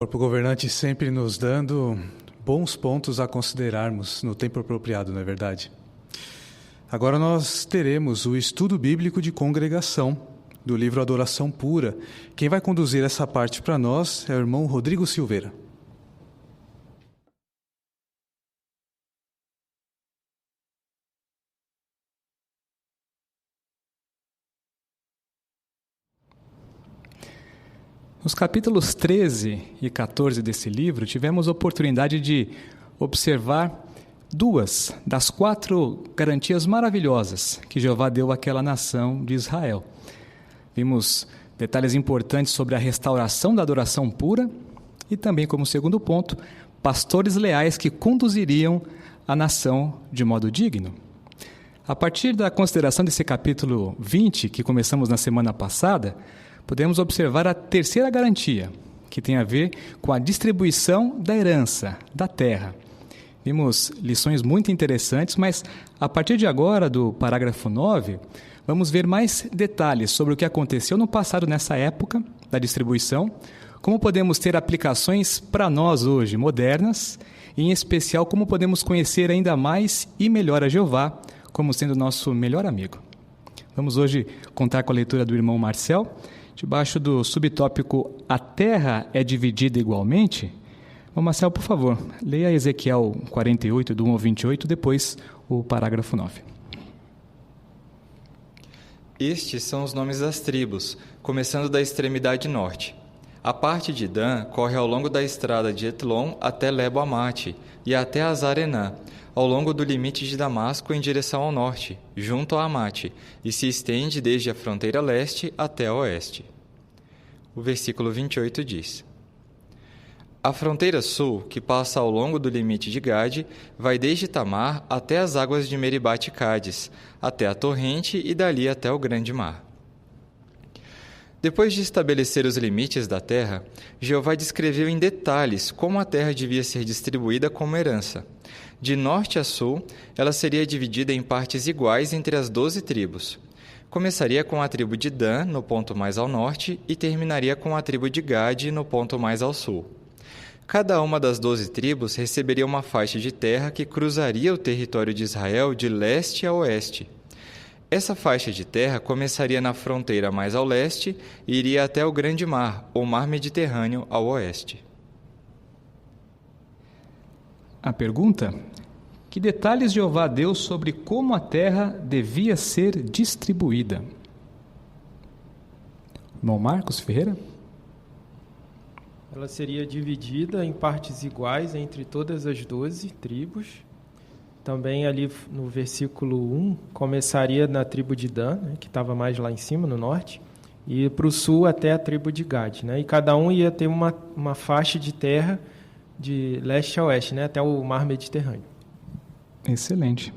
O corpo governante sempre nos dando bons pontos a considerarmos no tempo apropriado, não é verdade? Agora nós teremos o estudo bíblico de congregação do livro Adoração Pura. Quem vai conduzir essa parte para nós é o irmão Rodrigo Silveira. Nos capítulos 13 e 14 desse livro, tivemos a oportunidade de observar duas das 4 garantias maravilhosas que Jeová deu àquela nação de Israel. Vimos detalhes importantes sobre a restauração da adoração pura e também, como segundo ponto, pastores leais que conduziriam a nação de modo digno. A partir da consideração desse capítulo 20, que começamos na semana passada, podemos observar a terceira garantia, que tem a ver com a distribuição da herança, da terra. Vimos lições muito interessantes, mas a partir de agora, do parágrafo 9, vamos ver mais detalhes sobre o que aconteceu no passado nessa época da distribuição, como podemos ter aplicações para nós hoje, modernas, e em especial como podemos conhecer ainda mais e melhor a Jeová, como sendo nosso melhor amigo. Vamos hoje contar com a leitura do irmão Marcel, debaixo do subtópico A Terra é dividida igualmente. Bom, Marcel, por favor, leia Ezequiel 48, do 1 ao 28, depois o parágrafo 9. Estes são os nomes das tribos, começando da extremidade norte. A parte de Dan corre ao longo da estrada de Etlon até Lebo-Amate e até Azar-Enã, ao longo do limite de Damasco em direção ao norte, junto a Amate, e se estende desde a fronteira leste até a oeste. O versículo 28 diz: A fronteira sul, que passa ao longo do limite de Gade, vai desde Tamar até as águas de Meribate-Cádiz, até a torrente e dali até o grande mar. Depois de estabelecer os limites da terra, Jeová descreveu em detalhes como a terra devia ser distribuída como herança. De norte a sul, ela seria dividida em partes iguais entre as 12 tribos. Começaria com a tribo de Dan, no ponto mais ao norte, e terminaria com a tribo de Gade, no ponto mais ao sul. Cada uma das 12 tribos receberia uma faixa de terra que cruzaria o território de Israel de leste a oeste. Essa faixa de terra começaria na fronteira mais ao leste e iria até o Grande Mar, ou Mar Mediterrâneo, ao oeste. A pergunta: que detalhes Jeová deu sobre como a terra devia ser distribuída? Irmão Marcos Ferreira? Ela seria dividida em partes iguais entre todas as 12 tribos. Também ali no versículo 1, começaria na tribo de Dan, né, que estava mais lá em cima, no norte, e para o sul até a tribo de Gade. Né, e cada um ia ter uma faixa de terra de leste a oeste, né, até o mar Mediterrâneo. Excelente.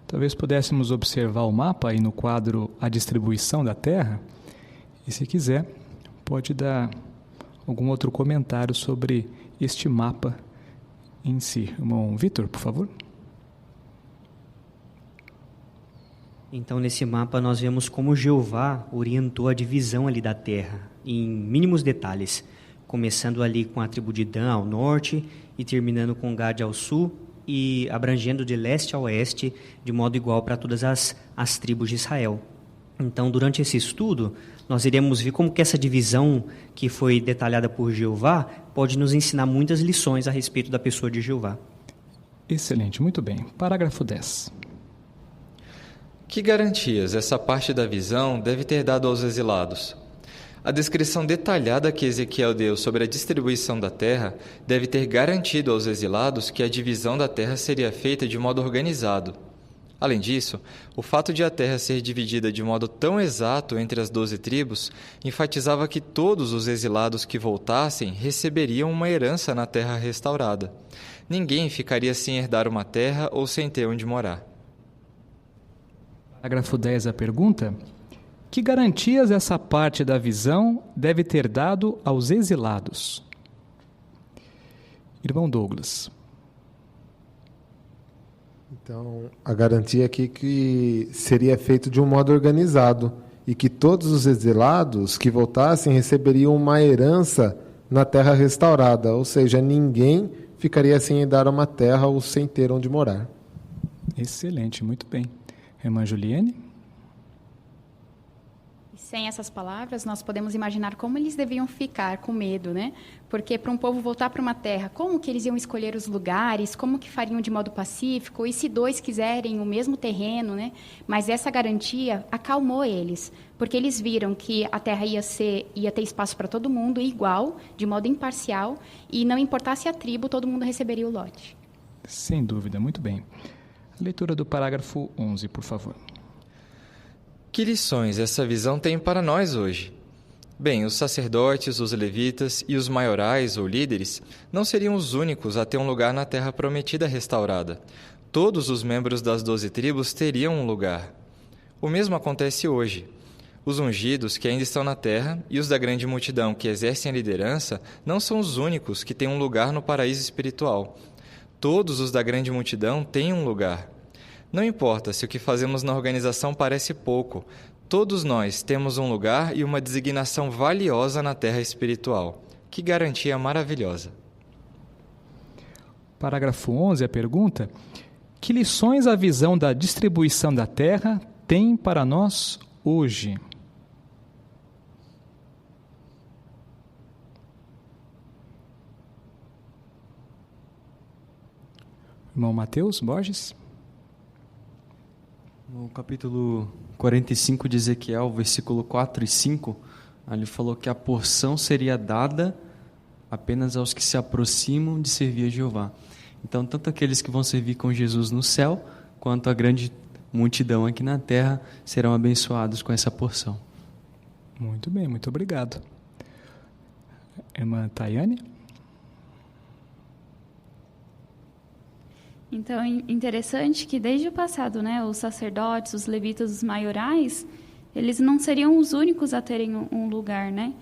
Talvez pudéssemos observar o mapa aí no quadro A Distribuição da Terra, e se quiser, pode dar algum outro comentário sobre este mapa em si. Irmão Vitor, por favor. Então, nesse mapa, nós vemos como Jeová orientou a divisão ali da terra, em mínimos detalhes, começando ali com a tribo de Dan ao norte e terminando com Gade ao sul e abrangendo de leste a oeste de modo igual para todas as tribos de Israel. Então, durante esse estudo, nós iremos ver como que essa divisão que foi detalhada por Jeová pode nos ensinar muitas lições a respeito da pessoa de Jeová. Excelente, muito bem. Parágrafo 10. Que garantias essa parte da visão deve ter dado aos exilados? A descrição detalhada que Ezequiel deu sobre a distribuição da terra deve ter garantido aos exilados que a divisão da terra seria feita de modo organizado. Além disso, o fato de a terra ser dividida de modo tão exato entre as 12 tribos enfatizava que todos os exilados que voltassem receberiam uma herança na terra restaurada. Ninguém ficaria sem herdar uma terra ou sem ter onde morar. Parágrafo 10, a pergunta: que garantias essa parte da visão deve ter dado aos exilados? Irmão Douglas. Então, a garantia aqui que seria feito de um modo organizado e que todos os exilados que voltassem receberiam uma herança na terra restaurada, ou seja, ninguém ficaria sem herdar uma terra ou sem ter onde morar. Excelente, muito bem. Irmã Juliane? Sem essas palavras, nós podemos imaginar como eles deviam ficar com medo, né? Porque para um povo voltar para uma terra, como que eles iam escolher os lugares, como que fariam de modo pacífico, e se dois quiserem o mesmo terreno, né? Mas essa garantia acalmou eles, porque eles viram que a terra ia ter espaço para todo mundo, igual, de modo imparcial, e não importasse a tribo, todo mundo receberia o lote. Sem dúvida, muito bem. A leitura do parágrafo 11, por favor. Que lições essa visão tem para nós hoje? Bem, os sacerdotes, os levitas e os maiorais ou líderes não seriam os únicos a ter um lugar na terra prometida restaurada. Todos os membros das 12 tribos teriam um lugar. O mesmo acontece hoje. Os ungidos que ainda estão na terra e os da grande multidão que exercem a liderança não são os únicos que têm um lugar no paraíso espiritual. Todos os da grande multidão têm um lugar. Não importa se o que fazemos na organização parece pouco, todos nós temos um lugar e uma designação valiosa na terra espiritual. Que garantia maravilhosa! Parágrafo 11, a pergunta: que lições a visão da distribuição da terra tem para nós hoje? Irmão Mateus Borges? No capítulo 45 de Ezequiel, versículo 4 e 5, ele falou que a porção seria dada apenas aos que se aproximam de servir a Jeová. Então, tanto aqueles que vão servir com Jesus no céu, quanto a grande multidão aqui na terra, serão abençoados com essa porção. Muito bem, muito obrigado. Irmã Tayane? Então, interessante que desde o passado, né, os sacerdotes, os levitas, os maiorais, eles não seriam os únicos a terem um lugar, né?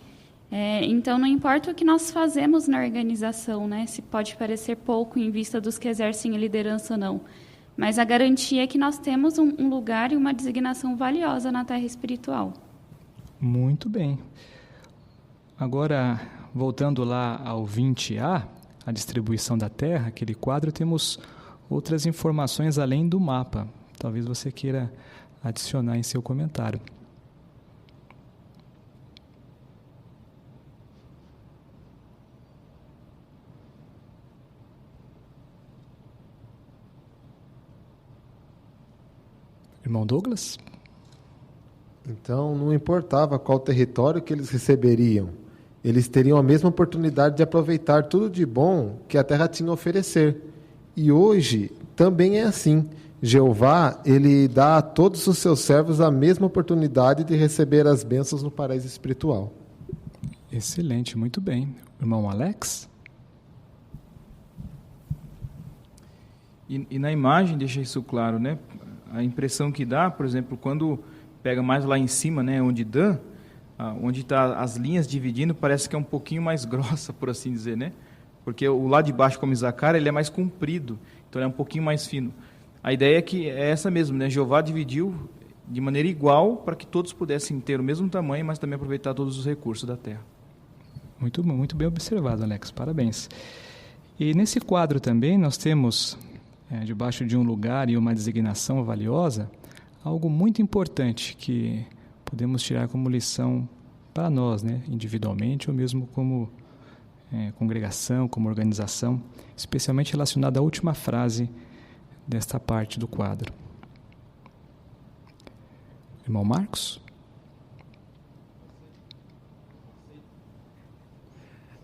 Então, não importa o que nós fazemos na organização, né, se pode parecer pouco em vista dos que exercem a liderança ou não, mas a garantia é que nós temos um lugar e uma designação valiosa na terra espiritual. Muito bem. Agora, voltando lá ao 20A, a distribuição da terra, aquele quadro, temos outras informações além do mapa. Talvez você queira adicionar em seu comentário. Irmão Douglas? Então, não importava qual território que eles receberiam, eles teriam a mesma oportunidade de aproveitar tudo de bom que a terra tinha a oferecer. E hoje também é assim. Jeová, ele dá a todos os seus servos a mesma oportunidade de receber as bênçãos no paraíso espiritual. Excelente, muito bem. Irmão Alex? E na imagem deixa isso claro, né? A impressão que dá, por exemplo, quando pega mais lá em cima, né, onde está as linhas dividindo, parece que é um pouquinho mais grossa, por assim dizer, né? Porque o lado de baixo, como Isacar, ele é mais comprido, então ele é um pouquinho mais fino. A ideia é que é essa mesmo, né? Jeová dividiu de maneira igual para que todos pudessem ter o mesmo tamanho, mas também aproveitar todos os recursos da terra. Muito bem observado, Alex. Parabéns. E nesse quadro também nós temos, debaixo de um lugar e uma designação valiosa, algo muito importante que podemos tirar como lição para nós, né? Individualmente ou mesmo como congregação, como organização, especialmente relacionada à última frase desta parte do quadro. Irmão Marcos?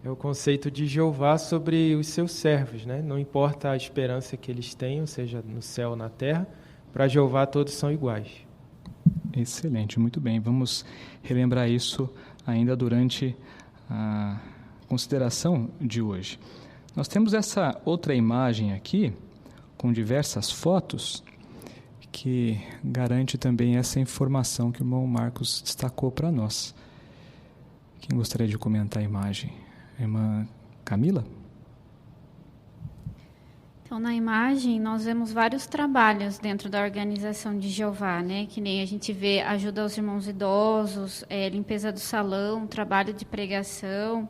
É o conceito de Jeová sobre os seus servos, né? Não importa a esperança que eles tenham, seja no céu ou na terra, para Jeová todos são iguais. Excelente, muito bem. Vamos relembrar isso ainda durante a consideração de hoje. Nós temos essa outra imagem aqui, com diversas fotos, que garante também essa informação que o irmão Marcos destacou para nós. Quem gostaria de comentar a imagem? A irmã Camila? Então, na imagem, nós vemos vários trabalhos dentro da organização de Jeová, né? Que nem a gente vê ajuda aos irmãos idosos, limpeza do salão, trabalho de pregação,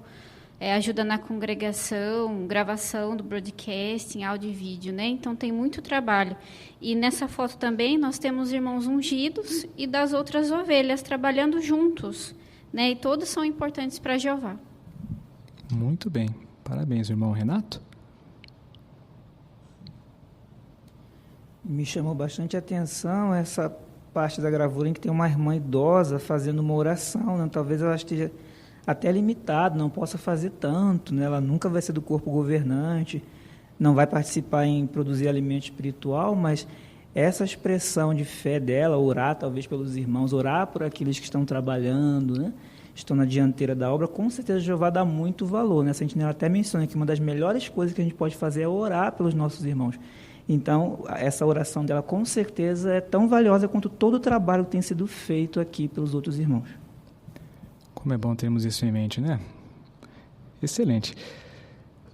ajuda na congregação, gravação do broadcasting, áudio e vídeo, né? Então tem muito trabalho. E nessa foto também nós temos irmãos ungidos e das outras ovelhas trabalhando juntos, né? E todos são importantes para Jeová. Muito bem. Parabéns, irmão Renato. Me chamou bastante atenção essa parte da gravura em que tem uma irmã idosa fazendo uma oração, né? Talvez ela esteja até limitada, não possa fazer tanto, né? Ela nunca vai ser do corpo governante, não vai participar em produzir alimento espiritual, mas essa expressão de fé dela, orar talvez pelos irmãos, orar por aqueles que estão trabalhando, né? Estão na dianteira da obra, com certeza Jeová dá muito valor, né? A sentinela até menciona que uma das melhores coisas que a gente pode fazer é orar pelos nossos irmãos. Então, essa oração dela, com certeza, é tão valiosa quanto todo o trabalho que tem sido feito aqui pelos outros irmãos. Como é bom termos isso em mente, né? Excelente.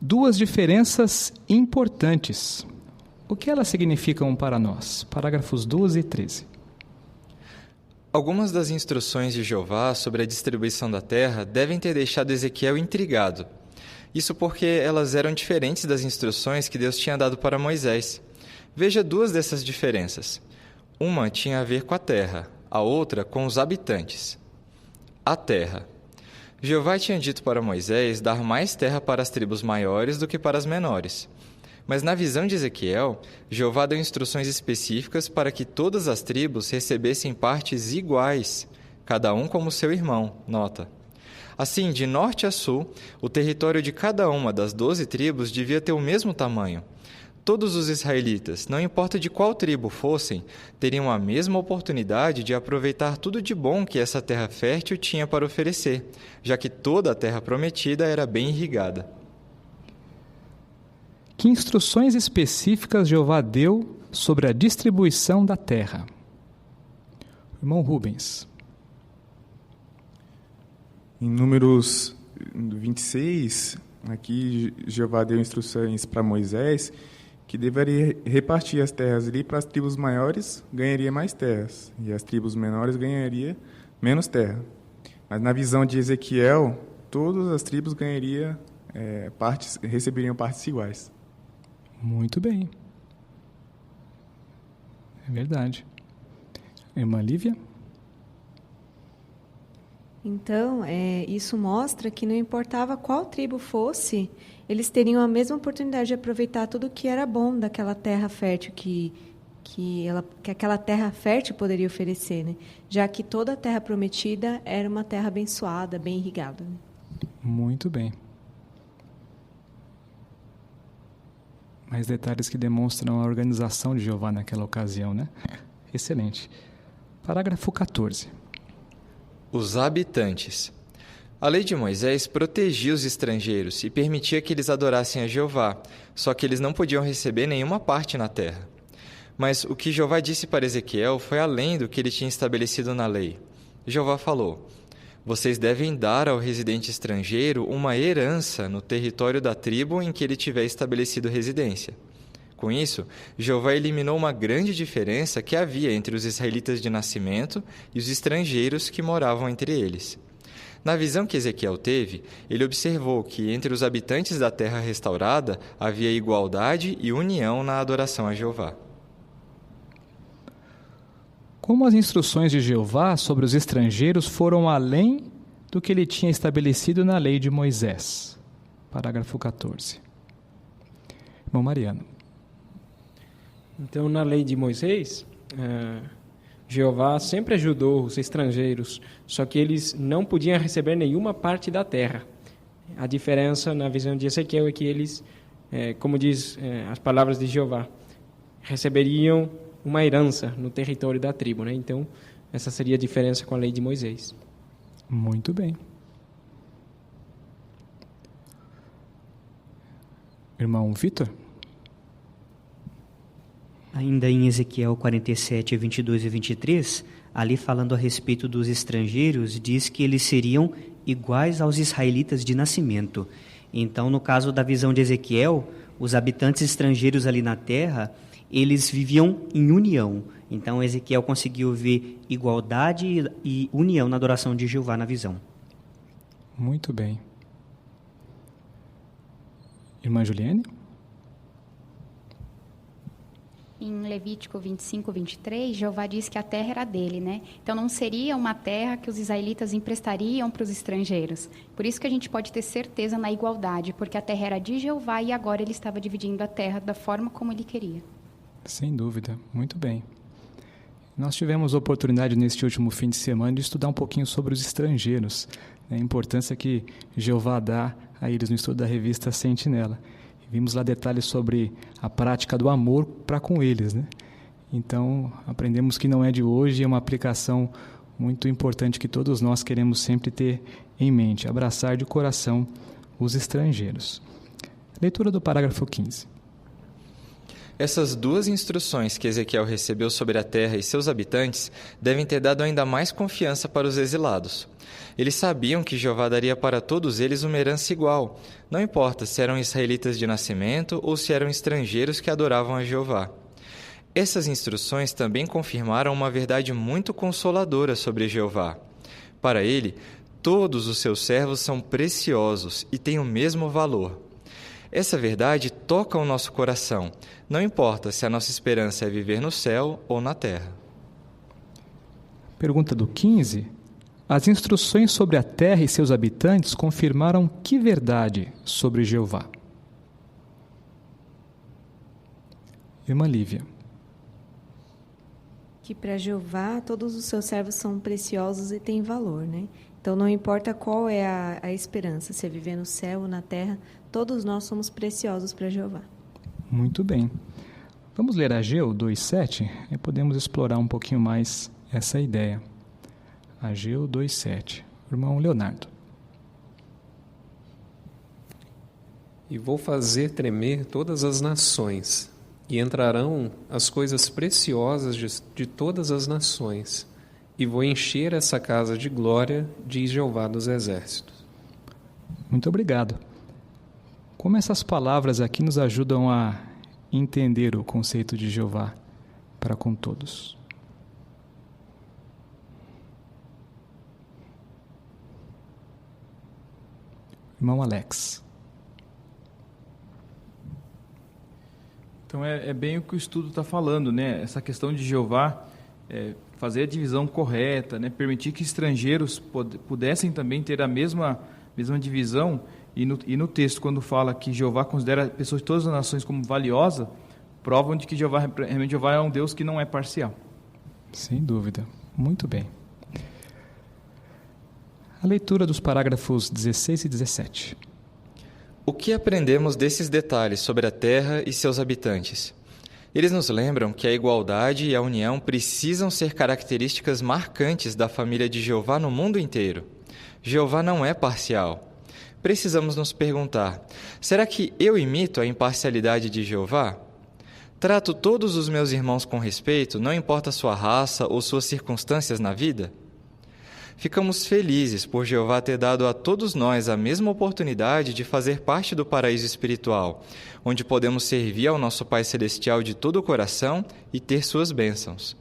2 diferenças importantes. O que elas significam para nós? Parágrafos 12 e 13. Algumas das instruções de Jeová sobre a distribuição da terra devem ter deixado Ezequiel intrigado. Isso porque elas eram diferentes das instruções que Deus tinha dado para Moisés. Veja 2 dessas diferenças. Uma tinha a ver com a terra, a outra com os habitantes. A terra. Jeová tinha dito para Moisés dar mais terra para as tribos maiores do que para as menores. Mas na visão de Ezequiel, Jeová deu instruções específicas para que todas as tribos recebessem partes iguais, cada um como seu irmão, nota. Assim, de norte a sul, o território de cada uma das 12 tribos devia ter o mesmo tamanho. Todos os israelitas, não importa de qual tribo fossem, teriam a mesma oportunidade de aproveitar tudo de bom que essa terra fértil tinha para oferecer, já que toda a terra prometida era bem irrigada. Que instruções específicas Jeová deu sobre a distribuição da terra? Irmão Rubens. Em Números 26, aqui Jeová deu instruções para Moisés que deveria repartir as terras ali para as tribos maiores, ganharia mais terras, e as tribos menores ganharia menos terra. Mas na visão de Ezequiel, todas as tribos ganhariam receberiam partes iguais. Muito bem. É verdade. Irmã Lívia? Então, isso mostra que não importava qual tribo fosse, eles teriam a mesma oportunidade de aproveitar tudo o que era bom daquela terra fértil que aquela terra fértil poderia oferecer, né? Já que toda a terra prometida era uma terra abençoada, bem irrigada. Né? Muito bem. Mais detalhes que demonstram a organização de Jeová naquela ocasião, né? Excelente. Parágrafo 14. Os habitantes. A lei de Moisés protegia os estrangeiros e permitia que eles adorassem a Jeová, só que eles não podiam receber nenhuma parte na terra. Mas o que Jeová disse para Ezequiel foi além do que ele tinha estabelecido na lei. Jeová falou: vocês devem dar ao residente estrangeiro uma herança no território da tribo em que ele tiver estabelecido residência. Com isso, Jeová eliminou uma grande diferença que havia entre os israelitas de nascimento e os estrangeiros que moravam entre eles. Na visão que Ezequiel teve, ele observou que entre os habitantes da terra restaurada havia igualdade e união na adoração a Jeová. Como as instruções de Jeová sobre os estrangeiros foram além do que ele tinha estabelecido na lei de Moisés? Parágrafo 14. Irmão Mariano. Então, na lei de Moisés, Jeová sempre ajudou os estrangeiros, só que eles não podiam receber nenhuma parte da terra. A diferença na visão de Ezequiel é que eles, como diz as palavras de Jeová, receberiam uma herança no território da tribo, né? Então, essa seria a diferença com a lei de Moisés. Muito bem. Irmão Vitor? Ainda em Ezequiel 47, 22 e 23, ali falando a respeito dos estrangeiros, diz que eles seriam iguais aos israelitas de nascimento. Então, no caso da visão de Ezequiel, os habitantes estrangeiros ali na terra, eles viviam em união. Então, Ezequiel conseguiu ver igualdade e união na adoração de Jeová na visão. Muito bem. Irmã Juliane? Em Levítico 25, 23, Jeová diz que a terra era dele, né? Então não seria uma terra que os israelitas emprestariam para os estrangeiros. Por isso que a gente pode ter certeza na igualdade, porque a terra era de Jeová e agora ele estava dividindo a terra da forma como ele queria. Sem dúvida, muito bem. Nós tivemos a oportunidade neste último fim de semana de estudar um pouquinho sobre os estrangeiros, né? A importância que Jeová dá a eles no estudo da revista Sentinela. Vimos lá detalhes sobre a prática do amor para com eles, né? Então, aprendemos que não é de hoje, é uma aplicação muito importante que todos nós queremos sempre ter em mente, abraçar de coração os estrangeiros. Leitura do parágrafo 15. Essas duas instruções que Ezequiel recebeu sobre a terra e seus habitantes devem ter dado ainda mais confiança para os exilados. Eles sabiam que Jeová daria para todos eles uma herança igual, não importa se eram israelitas de nascimento ou se eram estrangeiros que adoravam a Jeová. Essas instruções também confirmaram uma verdade muito consoladora sobre Jeová. Para ele, todos os seus servos são preciosos e têm o mesmo valor. Essa verdade toca o nosso coração, não importa se a nossa esperança é viver no céu ou na terra. Pergunta do 15. As instruções sobre a terra e seus habitantes confirmaram que verdade sobre Jeová? Irmã Lívia. Que para Jeová todos os seus servos são preciosos e têm valor, né? Então não importa qual é a esperança, se é viver no céu ou na terra, todos nós somos preciosos para Jeová. Muito bem. Vamos ler Ageu 2:7 e podemos explorar um pouquinho mais essa ideia. Ageu 2:7. Irmão Leonardo. E vou fazer tremer todas as nações, e entrarão as coisas preciosas de todas as nações, e vou encher essa casa de glória, diz Jeová dos Exércitos. Muito obrigado. Como essas palavras aqui nos ajudam a entender o conceito de Jeová para com todos? Irmão Alex. Então é bem o que o estudo está falando, né? Essa questão de Jeová fazer a divisão correta, né? Permitir que estrangeiros pudessem também ter a mesma divisão. E no texto, quando fala que Jeová considera pessoas de todas as nações como valiosa, provam de que realmente Jeová é um Deus que não é parcial. Sem dúvida. Muito bem. A leitura dos parágrafos 16 e 17. O que aprendemos desses detalhes sobre a terra e seus habitantes? Eles nos lembram que a igualdade e a união precisam ser características marcantes da família de Jeová no mundo inteiro. Jeová não é parcial. Precisamos nos perguntar, será que eu imito a imparcialidade de Jeová? Trato todos os meus irmãos com respeito, não importa sua raça ou suas circunstâncias na vida? Ficamos felizes por Jeová ter dado a todos nós a mesma oportunidade de fazer parte do paraíso espiritual, onde podemos servir ao nosso Pai Celestial de todo o coração e ter suas bênçãos.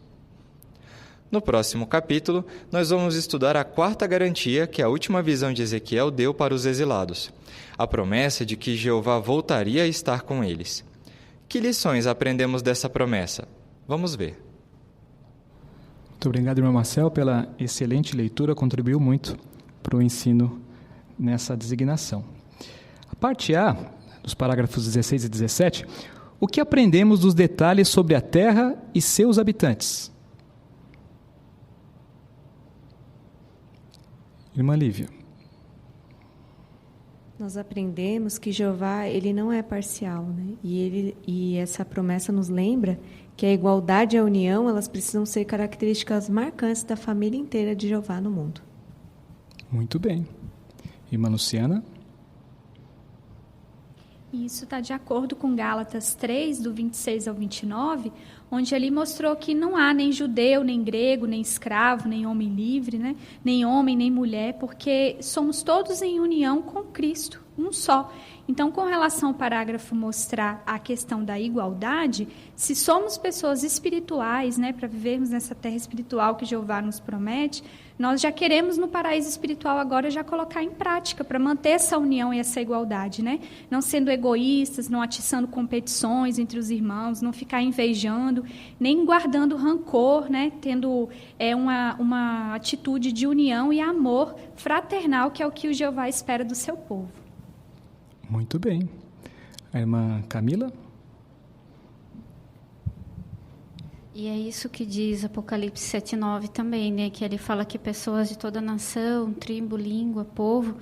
No próximo capítulo, nós vamos estudar a quarta garantia que a última visão de Ezequiel deu para os exilados, a promessa de que Jeová voltaria a estar com eles. Que lições aprendemos dessa promessa? Vamos ver. Muito obrigado, irmão Marcel, pela excelente leitura, contribuiu muito para o ensino nessa designação. A parte A, dos parágrafos 16 e 17, o que aprendemos dos detalhes sobre a terra e seus habitantes? Irmã Lívia. Nós aprendemos que Jeová, ele não é parcial, né? E essa promessa nos lembra que a igualdade e a união, elas precisam ser características marcantes da família inteira de Jeová no mundo. Muito bem. Irmã Luciana? Isso está de acordo com Gálatas 3, do 26 ao 29, onde ali mostrou que não há nem judeu, nem grego, nem escravo, nem homem livre, né? Nem homem, nem mulher, porque somos todos em união com Cristo, um só. Então, com relação ao parágrafo mostrar a questão da igualdade, se somos pessoas espirituais, né, para vivermos nessa terra espiritual que Jeová nos promete, nós já queremos no paraíso espiritual agora já colocar em prática para manter essa união e essa igualdade, né? Não sendo egoístas, não atiçando competições entre os irmãos, não ficar invejando, nem guardando rancor, né? Tendo uma atitude de união e amor fraternal, que é o que o Jeová espera do seu povo. Muito bem. A irmã Camila? E é isso que diz Apocalipse 7:9 também, né? Que ele fala que pessoas de toda nação, tribo, língua, povo,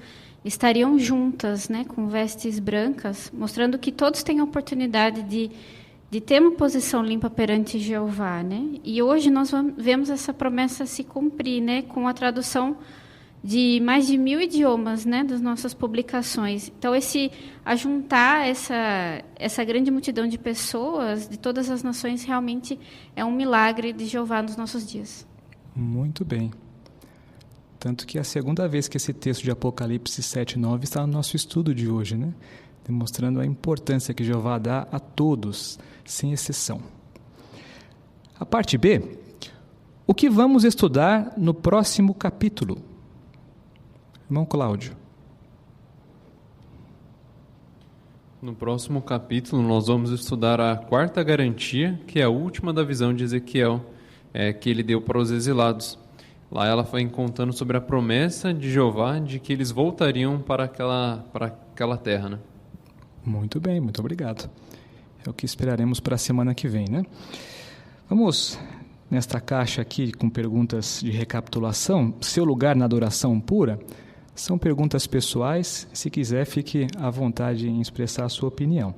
estariam juntas, né? Com vestes brancas, mostrando que todos têm a oportunidade de ter uma posição limpa perante Jeová, né? E hoje nós vemos essa promessa se cumprir, né? Com a tradução de mais de 1000 idiomas, né, das nossas publicações. Então, ajuntar essa grande multidão de pessoas de todas as nações realmente é um milagre de Jeová nos nossos dias. Muito bem. Tanto que é a segunda vez que esse texto de Apocalipse 7:9 está no nosso estudo de hoje, né, demonstrando a importância que Jeová dá a todos, sem exceção. A parte B, o que vamos estudar no próximo capítulo? Irmão Cláudio. No próximo capítulo, nós vamos estudar a quarta garantia, que é a última da visão de Ezequiel, que ele deu para os exilados. Lá ela foi contando sobre a promessa de Jeová de que eles voltariam para aquela terra, né? Muito bem, muito obrigado. É o que esperaremos para a semana que vem, né? Vamos nesta caixa aqui com perguntas de recapitulação. Seu lugar na adoração pura? São perguntas pessoais, se quiser, fique à vontade em expressar a sua opinião.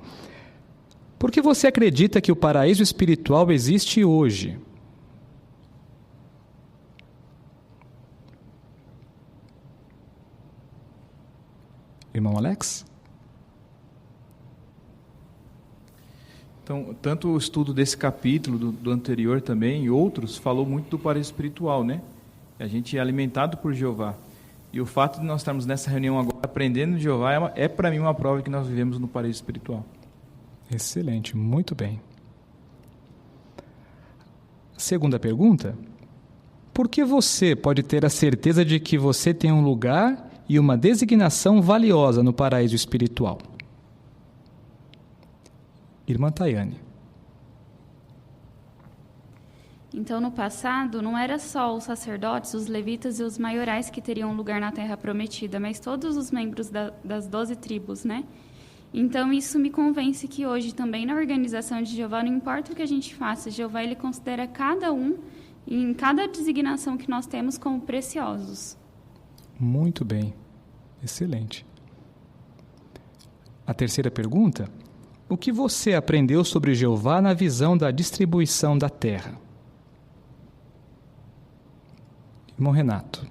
Por que você acredita que o paraíso espiritual existe hoje? Irmão Alex? Então, tanto o estudo desse capítulo, do anterior também, e outros, falou muito do paraíso espiritual, né? A gente é alimentado por Jeová. E o fato de nós estarmos nessa reunião agora aprendendo de Jeová é para mim uma prova que nós vivemos no paraíso espiritual. Excelente, muito bem. Segunda pergunta: por que você pode ter a certeza de que você tem um lugar e uma designação valiosa no paraíso espiritual? Irmã Tayane. Então, no passado, não era só os sacerdotes, os levitas e os maiorais que teriam um lugar na terra prometida, mas todos os membros das 12 tribos, né? Então, isso me convence que hoje também na organização de Jeová, não importa o que a gente faça, Jeová ele considera cada um, em cada designação que nós temos, como preciosos. Muito bem. Excelente. A terceira pergunta: o que você aprendeu sobre Jeová na visão da distribuição da terra? Irmão Renato.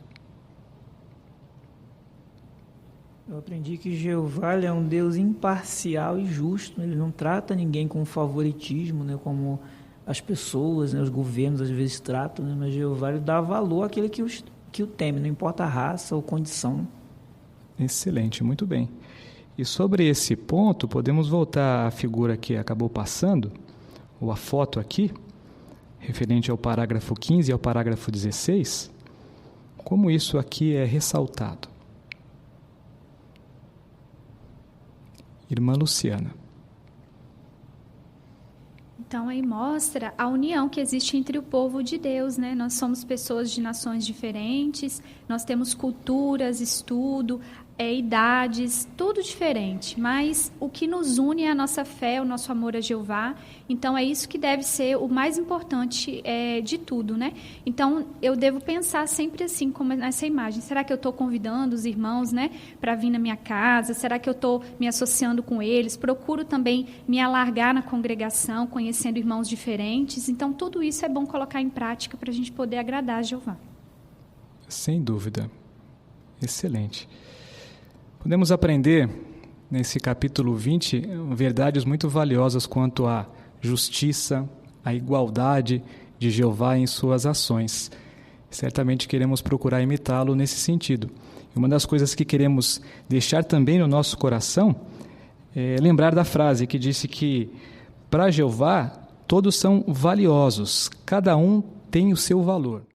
Eu aprendi que Jeová é um Deus imparcial e justo. Ele não trata ninguém com favoritismo, né, como as pessoas, né, os governos às vezes tratam, né, mas Jeová ele dá valor àquele que o teme, não importa a raça ou condição. Excelente, muito bem. E sobre esse ponto, podemos voltar à figura que acabou passando, ou a foto aqui, referente ao parágrafo 15 e ao parágrafo 16, como isso aqui é ressaltado. Irmã Luciana. Então, aí mostra a união que existe entre o povo de Deus, né? Nós somos pessoas de nações diferentes, nós temos culturas, estudo, idades, tudo diferente, mas o que nos une é a nossa fé, o nosso amor a Jeová. Então, é isso que deve ser o mais importante de tudo, né? Então, eu devo pensar sempre assim, como nessa imagem. Será que eu estou convidando os irmãos, né, para vir na minha casa? Será que eu estou me associando com eles? Procuro também me alargar na congregação, conhecendo irmãos diferentes. Então, tudo isso é bom colocar em prática para a gente poder agradar a Jeová. Sem dúvida. Excelente. Podemos aprender, nesse capítulo 20, verdades muito valiosas quanto à justiça, a igualdade de Jeová em suas ações. Certamente queremos procurar imitá-lo nesse sentido. E uma das coisas que queremos deixar também no nosso coração é lembrar da frase que disse que para Jeová todos são valiosos, cada um tem o seu valor.